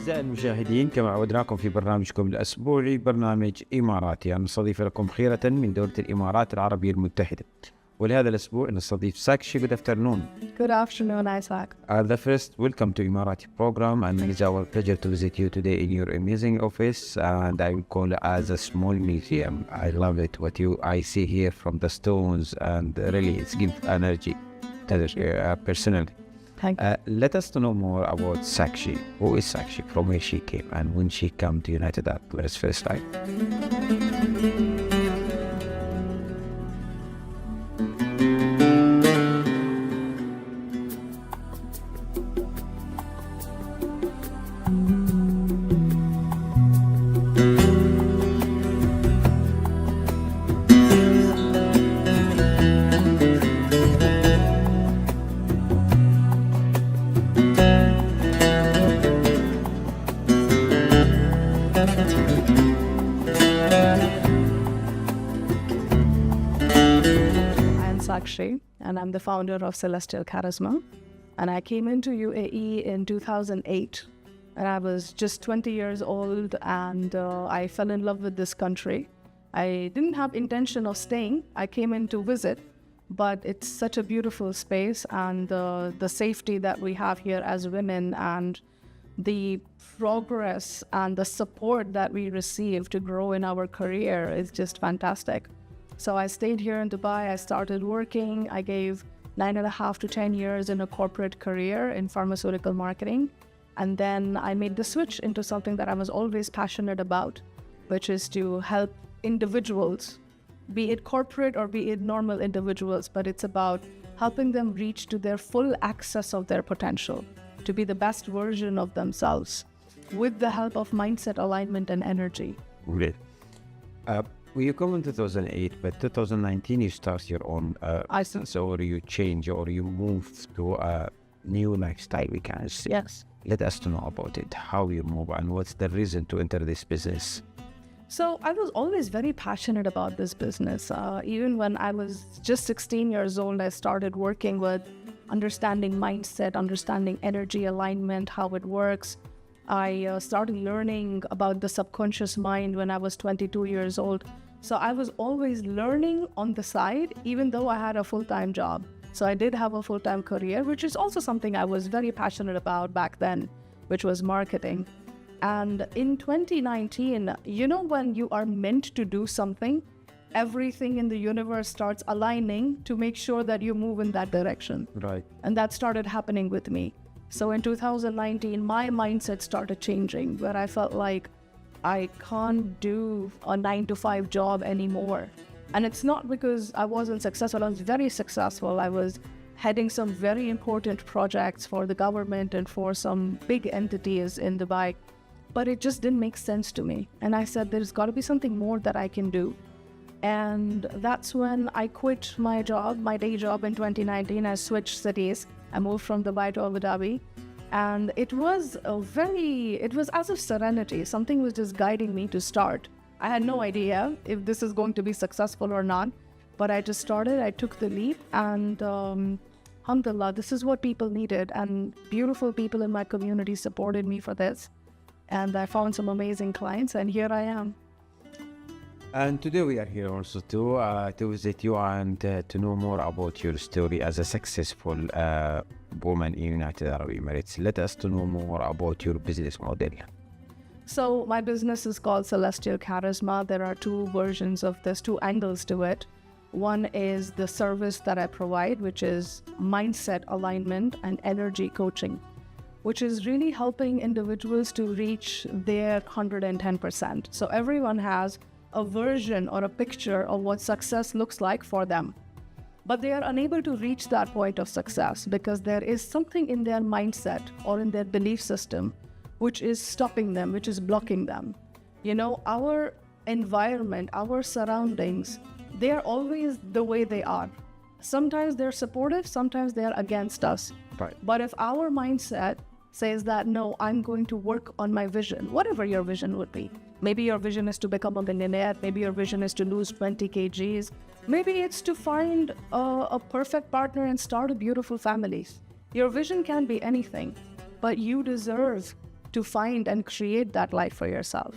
أعزائي المشاهدين، كما عودناكم في برنامجكم الأسبوعي برنامج إماراتي، نستضيف لكم خيرة من دولة الإمارات العربية المتحدة. ولهذا الأسبوع نستضيف ساكشي. Good afternoon. Good afternoon, Isaac. The first, welcome to Emarati program, and it's our pleasure to visit you today in your amazing office, and I will call it as a small museum. I love it, what I see here from the stones, and really it's give energy personally. Thank you. Let us to know more about Sakschei. Who is Sakschei? From where she came and when she came to United Arab Emirates first time? Sakschei, and I'm the founder of Celestial Karisma. And I came into UAE in 2008, and I was just 20 years old, and I fell in love with this country. I didn't have intention of staying. I came in to visit, but it's such a beautiful space, and the safety that we have here as women, and the progress and the support that we receive to grow in our career is just fantastic. So I stayed here in Dubai. I started working. I gave 9.5 to 10 years in a corporate career in pharmaceutical marketing. And then I made the switch into something that I was always passionate about, which is to help individuals, be it corporate or be it normal individuals, but it's about helping them reach to their full access of their potential, to be the best version of themselves with the help of mindset, alignment, and energy. Great. You come in 2008, but 2019 you start your own business, or you change, or you move to a new lifestyle, we can say. Yes. Let us to know about it, how you move, and what's the reason to enter this business. So I was always very passionate about this business. Even when I was just 16 years old, I started working with understanding mindset, understanding energy alignment, how it works. I started learning about the subconscious mind when I was 22 years old. So I was always learning on the side, even though I had a full-time job. So I did have a full-time career, which is also something I was very passionate about back then, which was marketing. And in 2019, you know, when you are meant to do something, everything in the universe starts aligning to make sure that you move in that direction. Right. And that started happening with me. So in 2019, my mindset started changing, where I felt like I can't do a 9-to-5 job anymore. And it's not because I wasn't successful. I was very successful. I was heading some very important projects for the government and for some big entities in Dubai. But it just didn't make sense to me. And I said, there's got to be something more that I can do. And that's when I quit my job, my day job in 2019. I switched cities. I moved from Dubai to Abu Dhabi, and it was as if serenity. Something was just guiding me to start. I had no idea if this is going to be successful or not, but I just started. I took the leap, and alhamdulillah, this is what people needed, and beautiful people in my community supported me for this, and I found some amazing clients, and here I am. And today we are here also to visit you and to know more about your story as a successful woman in United Arab Emirates. Let us to know more about your business model. So my business is called Celestial Karisma. There are two versions of this, two angles to it. One is the service that I provide, which is mindset alignment and energy coaching, which is really helping individuals to reach their 110%. So everyone has a version or a picture of what success looks like for them. But they are unable to reach that point of success because there is something in their mindset or in their belief system which is stopping them, which is blocking them. You know, our environment, our surroundings, they are always the way they are. Sometimes they're supportive, sometimes they're against us. Right. But if our mindset says that, no, I'm going to work on my vision, whatever your vision would be. Maybe your vision is to become a millionaire. Maybe your vision is to lose 20 kgs. Maybe it's to find a perfect partner and start a beautiful family. Your vision can be anything, but you deserve to find and create that life for yourself.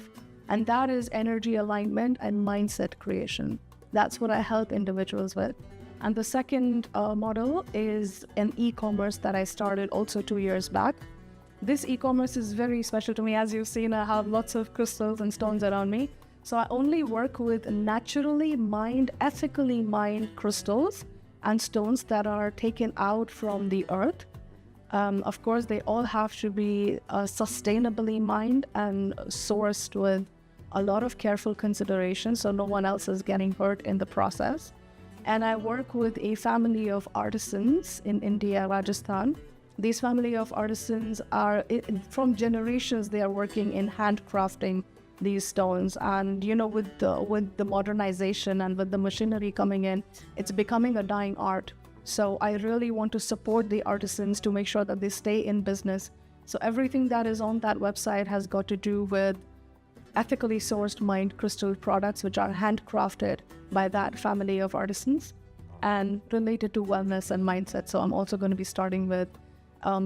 And that is energy alignment and mindset creation. That's what I help individuals with. And the second model is an e-commerce that I started also 2 years back. This e-commerce is very special to me. As you've seen, I have lots of crystals and stones around me. So I only work with naturally mined, ethically mined crystals and stones that are taken out from the earth. Of course, they all have to be sustainably mined and sourced with a lot of careful consideration so no one else is getting hurt in the process. And I work with a family of artisans in India, Rajasthan. These family of artisans are, from generations, they are working in handcrafting these stones. And, you know, with the modernization and with the machinery coming in, it's becoming a dying art. So I really want to support the artisans to make sure that they stay in business. So everything that is on that website has got to do with ethically sourced mined crystal products, which are handcrafted by that family of artisans and related to wellness and mindset. So I'm also going to be starting with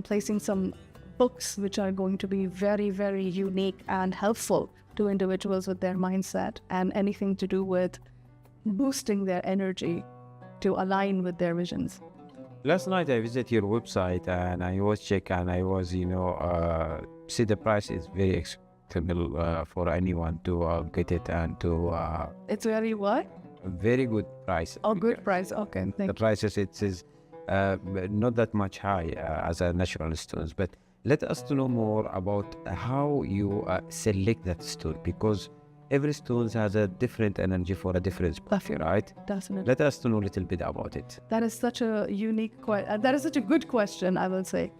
placing some books which are going to be very, very unique and helpful to individuals with their mindset and anything to do with boosting their energy to align with their visions. Last night I visited your website and I was check and I was, see the price is very expensive for anyone to get it and to... It's very what? Very good price. Oh, good price. Okay, thank you. The prices, it is not that much high as a natural stones, but let us to know more about how you select that stone, because every stone has a different energy for a different spot, right? Definitely. Let us to know a little bit about it. That is such a unique question. That is such a good question, I will say.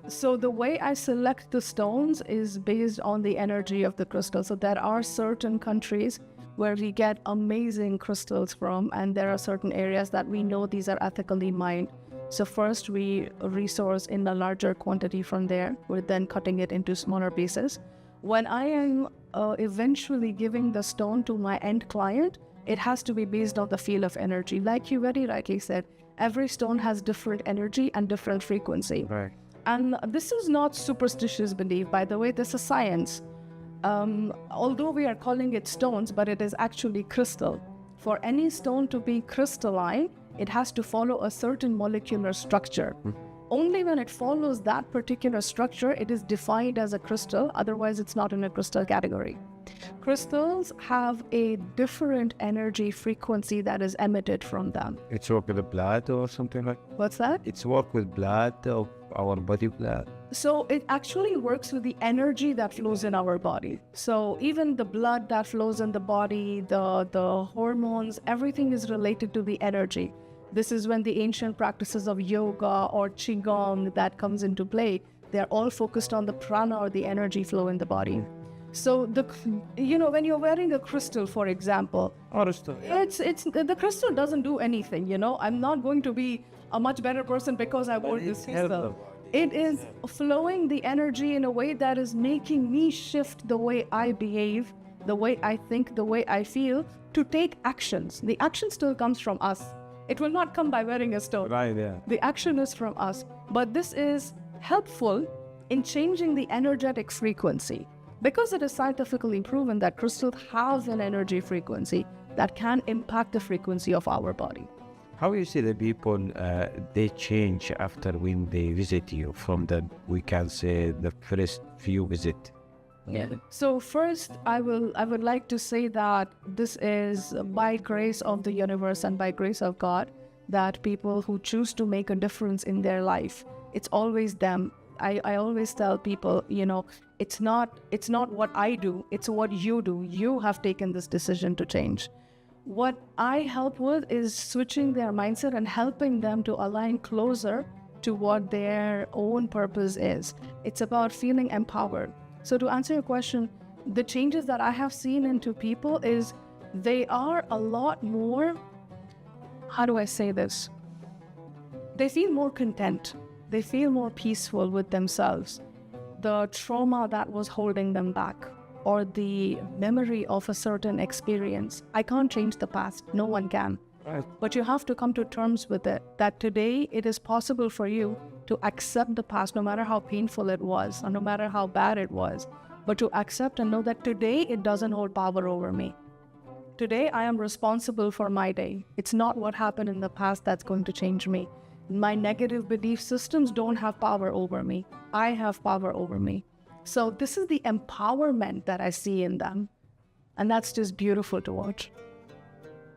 So the way I select the stones is based on the energy of the crystal. So there are certain countries where we get amazing crystals from, and there are certain areas that we know these are ethically mined. So first we resource in a larger quantity from there. We're then cutting it into smaller pieces. When I am eventually giving the stone to my end client, it has to be based on the field of energy. Like you very rightly said, every stone has different energy and different frequency. Right. And this is not superstitious belief, by the way, this is science. Although we are calling it stones, but it is actually crystal. For any stone to be crystalline, it has to follow a certain molecular structure. Only when it follows that particular structure, it is defined as a crystal. Otherwise, it's not in a crystal category. Crystals have a different energy frequency that is emitted from them. It's work with the blood or something like that? What's that? It's work with blood of our body blood. So it actually works with the energy that flows in our body. So even the blood that flows in the body, the hormones, everything is related to the energy. This is when the ancient practices of yoga or qigong that comes into play. They're all focused on the prana or the energy flow in the body. So when you're wearing a crystal, for example, the crystal doesn't do anything. I'm not going to be a much better person because I wore this crystal. It is flowing the energy in a way that is making me shift the way I behave, the way I think, the way I feel, to take actions. The action still comes from us. It will not come by wearing a stone. Right, yeah. The action is from us. But this is helpful in changing the energetic frequency, because it is scientifically proven that crystals have an energy frequency that can impact the frequency of our body. How you see the people, they change after when they visit you from we can say, the first few visit? Yeah. So first, I would like to say that this is by grace of the universe and by grace of God, that people who choose to make a difference in their life, it's always them. I always tell people, it's not what I do, it's what you do. You have taken this decision to change. What I help with is switching their mindset and helping them to align closer to what their own purpose is. It's about feeling empowered. So to answer your question, the changes that I have seen into people is they are a lot more, how do I say this? They feel more content. They feel more peaceful with themselves. The trauma that was holding them back, or the memory of a certain experience. I can't change the past. No one can. Right. But you have to come to terms with it, that today it is possible for you to accept the past, no matter how painful it was, or no matter how bad it was, but to accept and know that today it doesn't hold power over me. Today I am responsible for my day. It's not what happened in the past that's going to change me. My negative belief systems don't have power over me. I have power over me. So this is the empowerment that I see in them. And that's just beautiful to watch.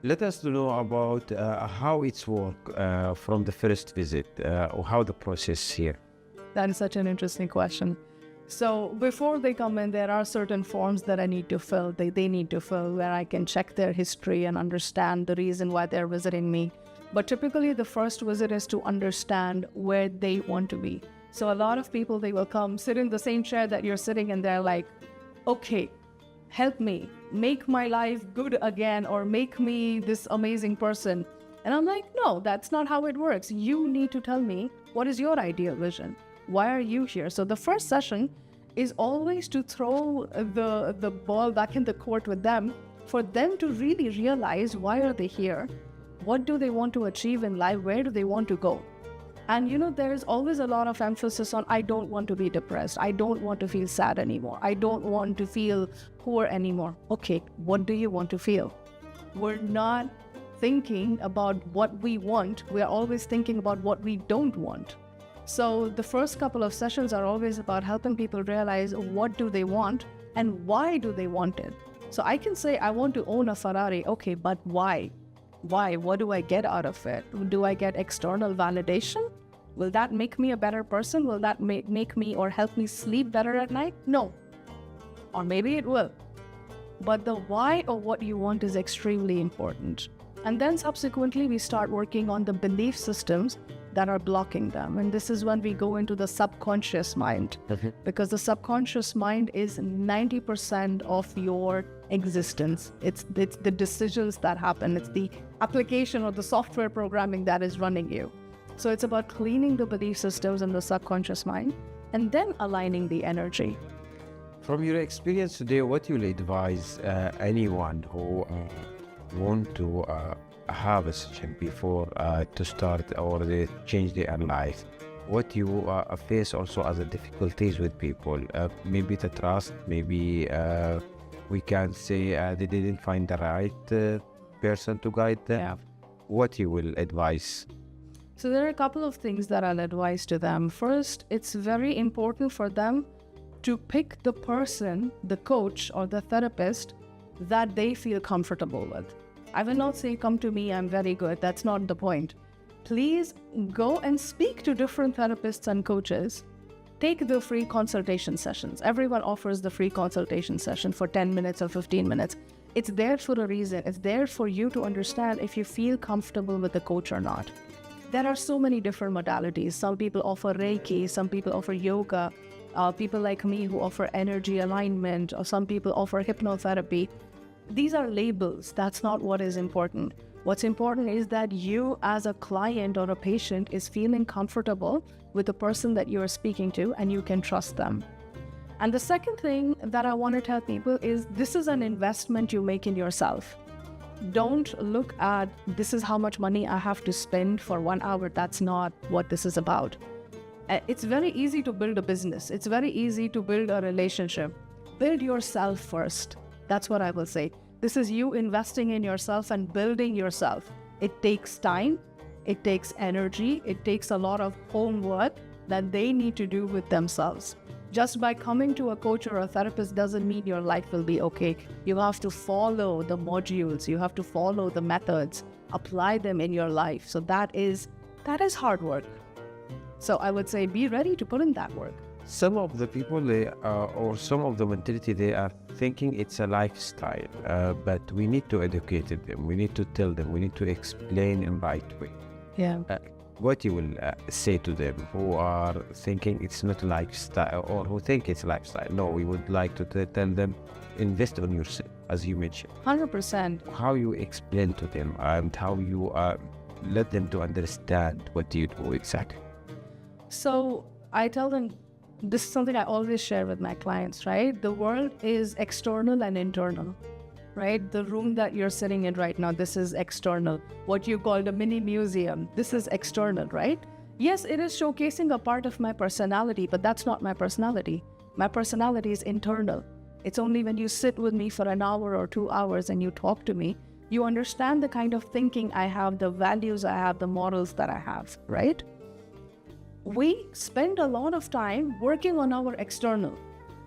Let us know about how it's work from the first visit, or how the process here. That is such an interesting question. So before they come in, there are certain forms that I need to fill, they need to fill, where I can check their history and understand the reason why they're visiting me. But typically the first visit is to understand where they want to be. So a lot of people, they will come, sit in the same chair that you're sitting, and they're like, okay, help me, make my life good again, or make me this amazing person. And I'm like, no, that's not how it works. You need to tell me, what is your ideal vision? Why are you here? So the first session is always to throw the ball back in the court with them, for them to really realize, why are they here? What do they want to achieve in life? Where do they want to go? And there's always a lot of emphasis on, I don't want to be depressed. I don't want to feel sad anymore. I don't want to feel poor anymore. Okay, what do you want to feel? We're not thinking about what we want. We're always thinking about what we don't want. So the first couple of sessions are always about helping people realize, what do they want and why do they want it? So I can say, I want to own a Ferrari. Okay, but why? Why? What do I get out of it? Do I get external validation? Will that make me a better person? Will that make me or help me sleep better at night? No. Or maybe it will. But the why of what you want is extremely important. And then subsequently, we start working on the belief systems that are blocking them. And this is when we go into the subconscious mind. Because the subconscious mind is 90% of your existence. It's the decisions that happen. It's the application or the software programming that is running you. So it's about cleaning the belief systems in the subconscious mind and then aligning the energy. From your experience today, what you will advise anyone who want to have a session before to start or they change their life? What you face also as a difficulties with people? Maybe the trust, maybe we can say they didn't find the right person to guide them. Yeah. What you will advise? So there are a couple of things that I'll advise to them. First, it's very important for them to pick the person, the coach or the therapist that they feel comfortable with. I will not say, come to me, I'm very good. That's not the point. Please go and speak to different therapists and coaches. Take the free consultation sessions. Everyone offers the free consultation session for 10 minutes or 15 minutes. It's there for a reason. It's there for you to understand if you feel comfortable with the coach or not. There are so many different modalities. Some people offer Reiki, some people offer yoga, people like me who offer energy alignment, or some people offer hypnotherapy. These are labels. That's not what is important. What's important is that you as a client or a patient is feeling comfortable with the person that you're speaking to and you can trust them. And the second thing that I want to tell people is this is an investment you make in yourself. Don't look at this is how much money I have to spend for 1 hour. That's not what this is about. It's very easy to build a business. It's very easy to build a relationship. Build yourself first. That's what I will say. This is you investing in yourself and building yourself. It takes time. It takes energy. It takes a lot of homework that they need to do with themselves. Just by coming to a coach or a therapist doesn't mean your life will be okay. You have to follow the modules. You have to follow the methods, apply them in your life. So that is hard work. So I would say be ready to put in that work. Some of the people, or some of the mentality, they are thinking it's a lifestyle, but we need to educate them. We need to tell them. We need to explain in right way. Yeah. What you will say to them who are thinking it's not lifestyle or who think it's lifestyle? No, we would like to tell them, invest on yourself, as you mentioned. 100%. How you explain to them and how you let them to understand what you do exactly. So I tell them, this is something I always share with my clients, right? The world is external and internal, right? The room that you're sitting in right now, this is external. What you call the mini museum, this is external, right? Yes, it is showcasing a part of my personality, but that's not my personality. My personality is internal. It's only when you sit with me for an hour or 2 hours and you talk to me, you understand the kind of thinking I have, the values I have, the morals that I have, right? We spend a lot of time working on our external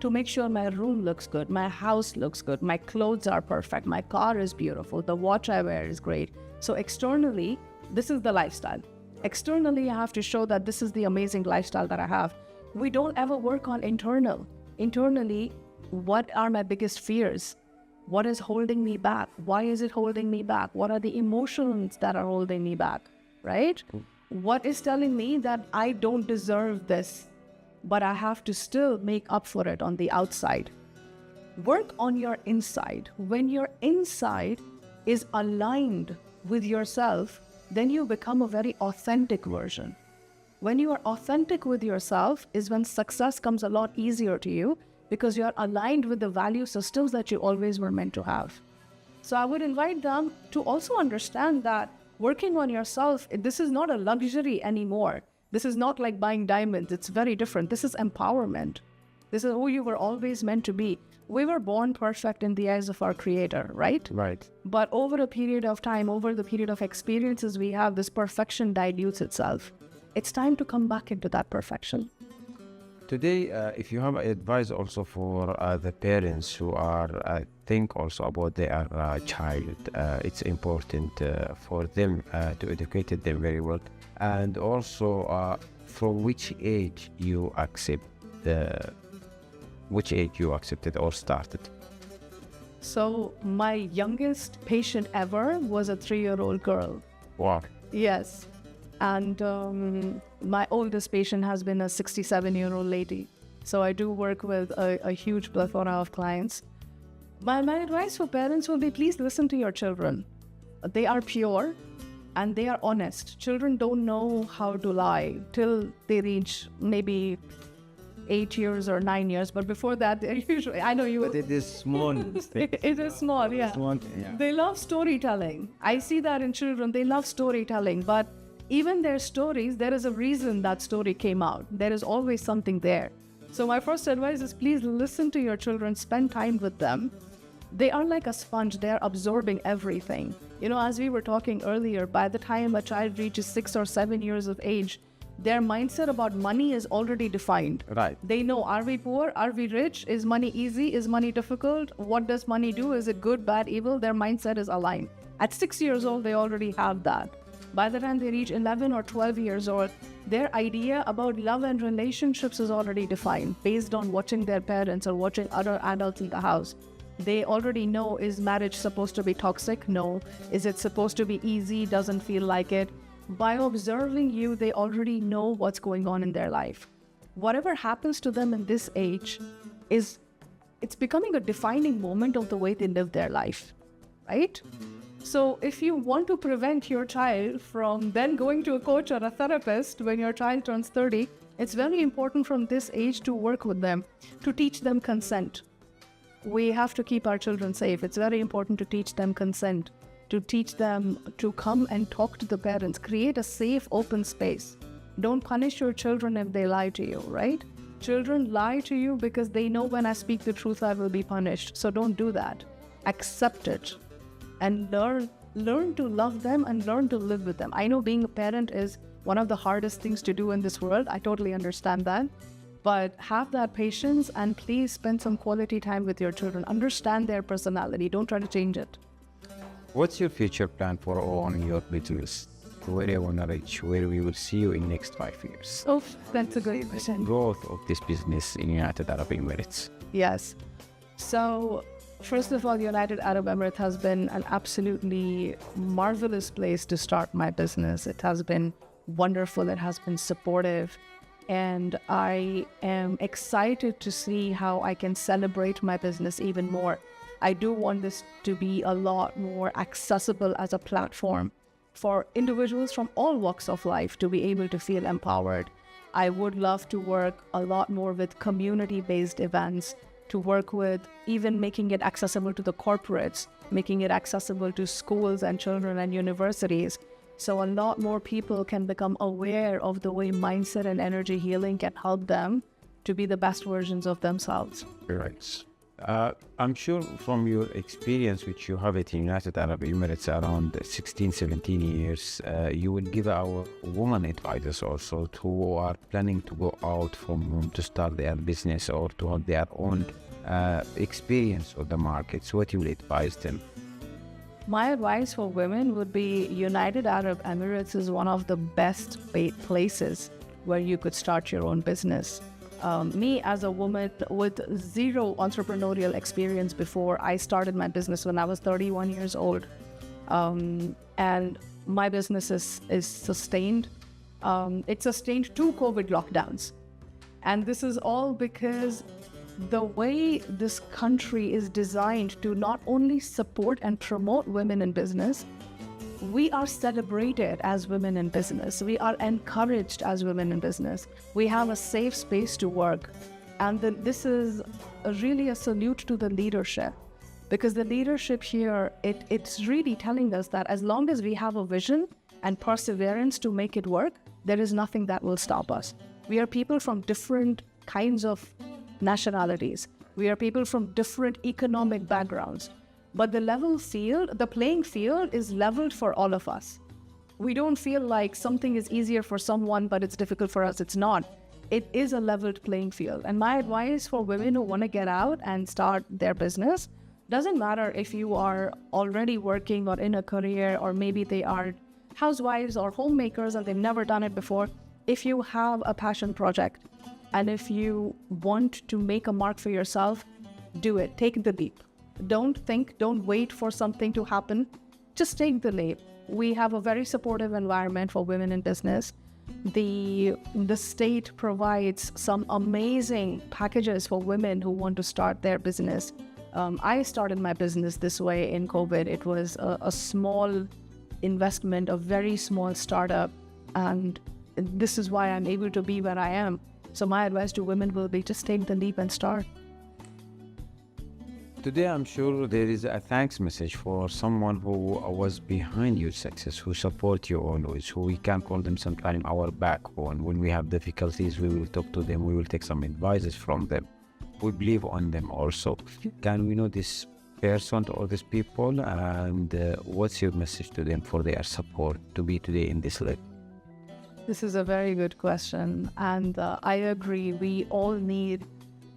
to make sure my room looks good, my house looks good, my clothes are perfect, my car is beautiful, the watch I wear is great. So externally, this is the lifestyle. Externally, I have to show that this is the amazing lifestyle that I have. We don't ever work on internal. Internally, what are my biggest fears? What is holding me back? Why is it holding me back? What are the emotions that are holding me back, right? What is telling me that I don't deserve this, but I have to still make up for it on the outside? Work on your inside. When your inside is aligned with yourself, then you become a very authentic version. When you are authentic with yourself is when success comes a lot easier to you, because you're aligned with the value systems that you always were meant to have. So I would invite them to also understand that working on yourself, this is not a luxury anymore. This is not like buying diamonds. It's very different. This is empowerment. This is who you were always meant to be. We were born perfect in the eyes of our Creator, right? Right. But over a period of time, over the period of experiences we have, this perfection dilutes itself. It's time to come back into that perfection. Today, if you have advice also for the parents who are think also about their child, it's important for them to educate them very well, and also from which age you accept which age you accepted or started. So my youngest patient ever was a 3-year-old girl. Wow. Yes. And my oldest patient has been a 67-year-old lady. So I do work with a huge plethora of clients. My advice for parents will be, please listen to your children. They are pure and they are honest. Children don't know how to lie till they reach maybe 8 years or 9 years, but before that, they're usually, I know you... But it is small. It is small, yeah. Small, yeah. They love storytelling. I see that in children. They love storytelling, but even their stories, there is a reason that story came out. There is always something there. So my first advice is, please listen to your children, spend time with them. They are like a sponge. They are absorbing everything. You know, as we were talking earlier, by the time a child reaches 6 or 7 years of age, their mindset about money is already defined. Right. They know, are we poor? Are we rich? Is money easy? Is money difficult? What does money do? Is it good, bad, evil? Their mindset is aligned. At 6 years old, they already have that. By the time they reach 11 or 12 years old, their idea about love and relationships is already defined based on watching their parents or watching other adults in the house. They already know, is marriage supposed to be toxic? No. Is it supposed to be easy? Doesn't feel like it. By observing you, they already know what's going on in their life. Whatever happens to them in this age it's becoming a defining moment of the way they live their life, right? So if you want to prevent your child from then going to a coach or a therapist when your child turns 30, it's very important from this age to work with them, to teach them consent. We have to keep our children safe. It's very important to teach them consent, to teach them to come and talk to the parents, create a safe, open space. Don't punish your children if they lie to you, right? Children lie to you because they know when I speak the truth, I will be punished. So don't do that. Accept it and learn to love them and learn to live with them. I know being a parent is one of the hardest things to do in this world. I totally understand that. But have that patience and please spend some quality time with your children. Understand their personality. Don't try to change it. What's your future plan for on your business? Where you want to reach? Where we will see you in next 5 years? Oh, that's a good question. Growth of this business in United Arab Emirates. Yes. So, first of all, United Arab Emirates has been an absolutely marvelous place to start my business. It has been wonderful. It has been supportive. And I am excited to see how I can celebrate my business even more. I do want this to be a lot more accessible as a platform for individuals from all walks of life to be able to feel empowered. I would love to work a lot more with community-based events, to work with even making it accessible to the corporates, making it accessible to schools and children and universities, So a lot more people can become aware of the way mindset and energy healing can help them to be the best versions of themselves. Right. I'm sure from your experience, which you have it in United Arab Emirates around 16, 17 years, you will give our women advice also who are planning to go out from home to start their business or to have their own experience of the markets. What you will advise them? My advice for women would be United Arab Emirates is one of the best places where you could start your own business. Me as a woman with zero entrepreneurial experience before, I started my business when I was 31 years old. And my business is sustained. It's sustained 2 COVID lockdowns. And this is all because the way this country is designed to not only support and promote women in business, we are celebrated as women in business. We are encouraged as women in business. We have a safe space to work. And this is really a salute to the leadership, because the leadership here, it's really telling us that as long as we have a vision and perseverance to make it work, there is nothing that will stop us. We are people from different kinds of nationalities. We are people from different economic backgrounds. But the playing field is leveled for all of us. We don't feel like something is easier for someone, but it's difficult for us. It's not. It is a leveled playing field. And my advice for women who want to get out and start their business, doesn't matter if you are already working or in a career, or maybe they are housewives or homemakers and they've never done it before. If you have a passion project and if you want to make a mark for yourself, do it. Take the leap. Don't wait for something to happen. Just take the leap. We have a very supportive environment for women in business. The state provides some amazing packages for women who want to start their business. I started my business this way in COVID. It was a small investment, a very small startup, and this is why I'm able to be where I am. So my advice to women will be just take the leap and start. Today, I'm sure there is a thanks message for someone who was behind your success, who support you always, who we can call them sometimes our backbone. When we have difficulties, we will talk to them, we will take some advices from them. We believe on them also. Can we know this person or these people, and what's your message to them for their support to be today in this level? This is a very good question, and I agree. We all need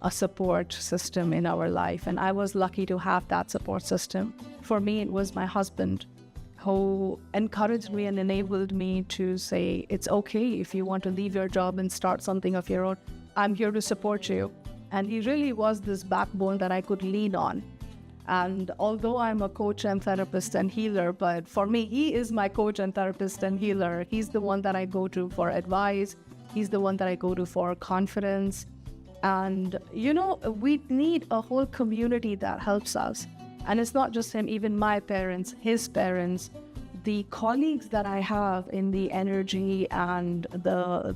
a support system in our life, and I was lucky to have that support system. For me, it was my husband who encouraged me and enabled me to say, it's okay if you want to leave your job and start something of your own. I'm here to support you. And he really was this backbone that I could lean on. And although I'm a coach and therapist and healer, but for me, he is my coach and therapist and healer. He's the one that I go to for advice. He's the one that I go to for confidence. And, you know, we need a whole community that helps us. And it's not just him, even my parents, his parents, the colleagues that I have in the energy and the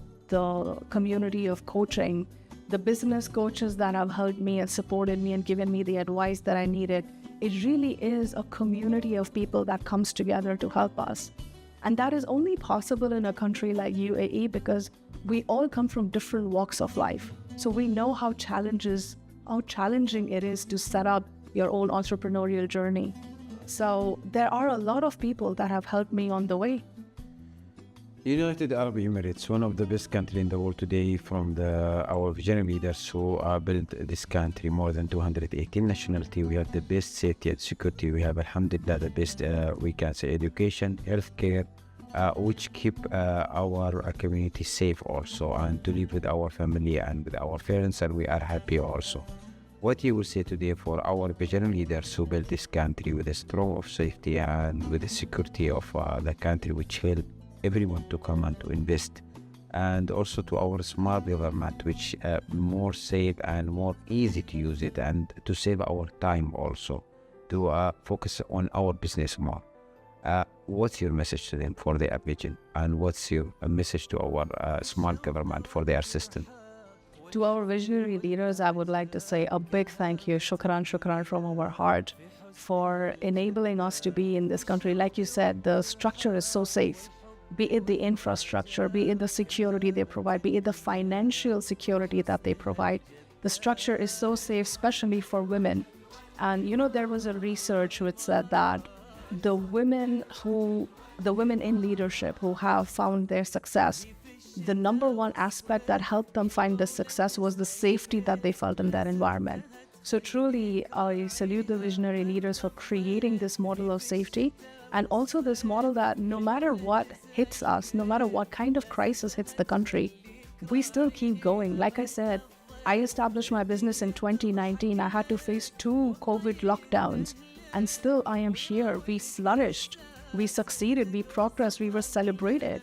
community of coaching, the business coaches that have helped me and supported me and given me the advice that I needed. It really is a community of people that comes together to help us. And that is only possible in a country like UAE because we all come from different walks of life. So we know how challenging it is to set up your own entrepreneurial journey. So there are a lot of people that have helped me on the way. United Arab Emirates, one of the best countries in the world today, from our visionary leaders who built this country, more than 218 nationality. We have the best safety and security. We have, alhamdulillah, the best, we can say, education, healthcare, which keep our community safe also, and to live with our family and with our parents, and we are happy also. What you will say today for our visionary leaders who built this country with a strong of safety and with the security of the country, which help everyone to come and to invest, and also to our smart government, which more safe and more easy to use it, and to save our time also, to focus on our business more. What's your message to them for their vision, and what's your message to our smart government for their system? To our visionary leaders, I would like to say a big thank you, shukran from our heart, for enabling us to be in this country. Like you said, the structure is so safe, be it the infrastructure, be it the security they provide, be it the financial security that they provide. The structure is so safe, especially for women. And there was a research which said that the women in leadership who have found their success, the number one aspect that helped them find the success was the safety that they felt in that environment. So truly, I salute the visionary leaders for creating this model of safety, and also this model that no matter what hits us, no matter what kind of crisis hits the country, we still keep going. Like I said, I established my business in 2019. I had to face 2 COVID lockdowns, and still I am here. We flourished, we succeeded, we progressed, we were celebrated.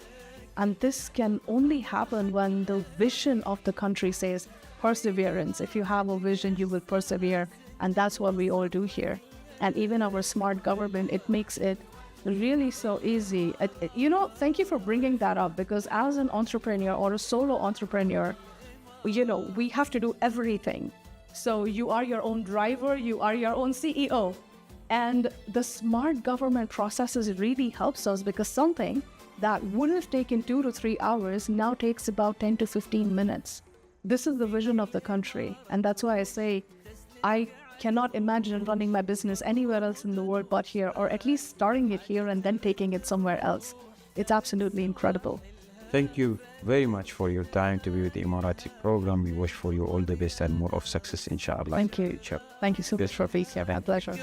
And this can only happen when the vision of the country says perseverance. If you have a vision, you will persevere. And that's what we all do here. And even our smart government, it makes it really so easy. Thank you for bringing that up, because as an entrepreneur or a solo entrepreneur, we have to do everything. So you are your own driver, you are your own CEO. And the smart government processes really helps us, because something that would have taken 2 to 3 hours now takes about 10 to 15 minutes. This is the vision of the country. And that's why I say I cannot imagine running my business anywhere else in the world but here, or at least starting it here and then taking it somewhere else. It's absolutely incredible. Thank you very much for your time to be with the Emarati program. We wish for you all the best and more of success, inshallah. Thank you. Thank you so much for being here. My pleasure.